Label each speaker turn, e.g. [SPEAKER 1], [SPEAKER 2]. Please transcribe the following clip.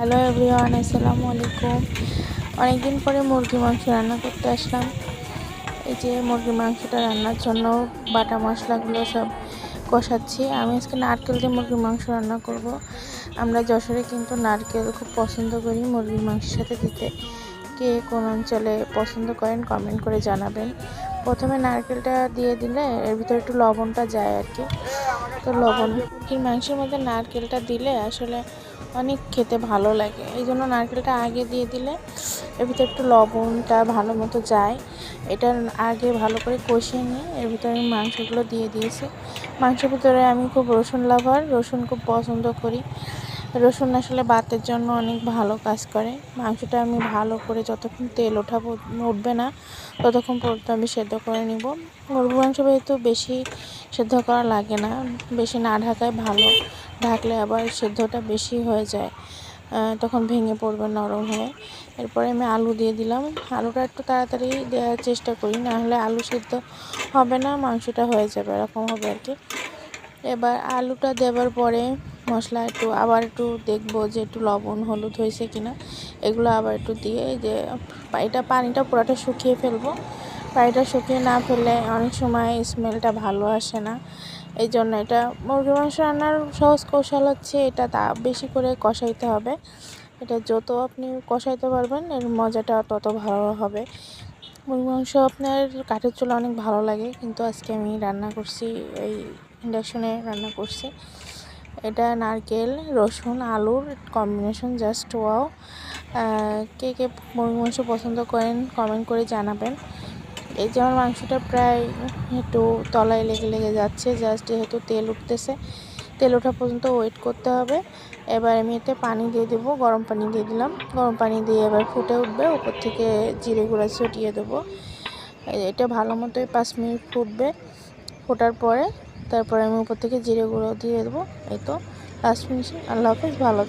[SPEAKER 1] Hello everyone, আসসালামু আলাইকুম। অনেকদিন পরে মুরগি মাংস রান্না করতে আসলাম। এই যে মুরগি মাংসটা রান্নার জন্য বাটা মশলাগুলো সব কষাচ্ছি। আমি আজকে নারকেল দিয়ে মুরগির মাংস রান্না করব। আমরা যশোরে কিন্তু নারকেল খুব পছন্দ করি মুরগির মাংসের সাথে দিতে। কে কোন অঞ্চলে পছন্দ করেন কমেন্ট করে জানাবেন। প্রথমে নারকেলটা দিয়ে দিলে এর ভিতরে একটু লবণটা যায় আর কি। তো লবণ মুরগির মাংসের মধ্যে নারকেলটা দিলে আসলে অনেক খেতে ভালো লাগে, এই জন্য নারকেলটা আগে দিয়ে দিলে এর ভিতরে একটু লবণটা ভালো মতো যায়। এটা আগে ভালো করে কষিয়ে নিয়ে এর ভিতরে আমি মাংসগুলো দিয়ে দিয়েছি। মাংসের ভিতরে আমি খুব রসুন লাভার, রসুন খুব পছন্দ করি। রসুন আসলে বাতের জন্য অনেক ভালো কাজ করে। মাংসটা আমি ভালো করে যতক্ষণ তেল উঠবে না ততক্ষণ পর্যন্ত আমি সেদ্ধ করে নিব। মুরগির মাংস যেহেতু বেশি সেদ্ধ করা লাগে না, বেশি না ঢাকায় ভালো, ঢাকলে আবার সেদ্ধটা বেশি হয়ে যায়, তখন ভেঙে পড়বে নরম হয়ে। এরপরে আমি আলু দিয়ে দিলাম। আলুটা একটু তাড়াতাড়ি দেওয়ার চেষ্টা করি, না হলে আলু সেদ্ধ হবে না, মাংসটা হয়ে যাবে, এরকম হবে আর কি। এবার আলুটা দেওয়ার পরে মশলা আবার একটু দেখবো যে একটু লবণ হলুদ হয়েছে কিনা, এগুলো আবার একটু দিয়ে এই যে পানিটা পুরোটা শুকিয়ে ফেলবো। পানিটা শুকিয়ে না ফেললে অনেক সময় স্মেলটা ভালো আসে না। এই জন্য এটা মুরগির মাংস রান্নার সহজ কৌশল হচ্ছে এটা, তা বেশি করে কষাইতে হবে। এটা যত আপনি কষাইতে পারবেন এর মজাটা তত ভালো হবে। মুরগির মাংস আপনার কাঠের চুলা অনেক ভালো লাগে, কিন্তু আজকে আমি রান্না করছি এই ইন্ডাকশনে রান্না করছি। এটা নারকেল রসুন আলুর কম্বিনেশন জাস্ট ওয়াও। কে কে মুরগির মাংস পছন্দ করেন কমেন্ট করে জানাবেন। এই যে আমার মাংসটা প্রায় একটু তলায় লেগে লেগে যাচ্ছে, জাস্ট যেহেতু তেল উঠতেছে, তেল ওঠা পর্যন্ত ওয়েট করতে হবে। এবার আমি এতে পানি দিয়ে দেবো, গরম পানি দিয়ে দিলাম। গরম পানি দিয়ে এবার ফুটে উঠবে, উপর থেকে জিরে গুঁড়া ছড়িয়ে দেবো। এটা ভালো মতোই 5 মিনিট ফুটবে। ফোটার পরে তারপরে আমি উপর থেকে জিরে গুঁড়ো দিয়ে দেবো। এই তো লাস্ট ফিনিশিং। আল্লাহ হাফেজ, ভালো।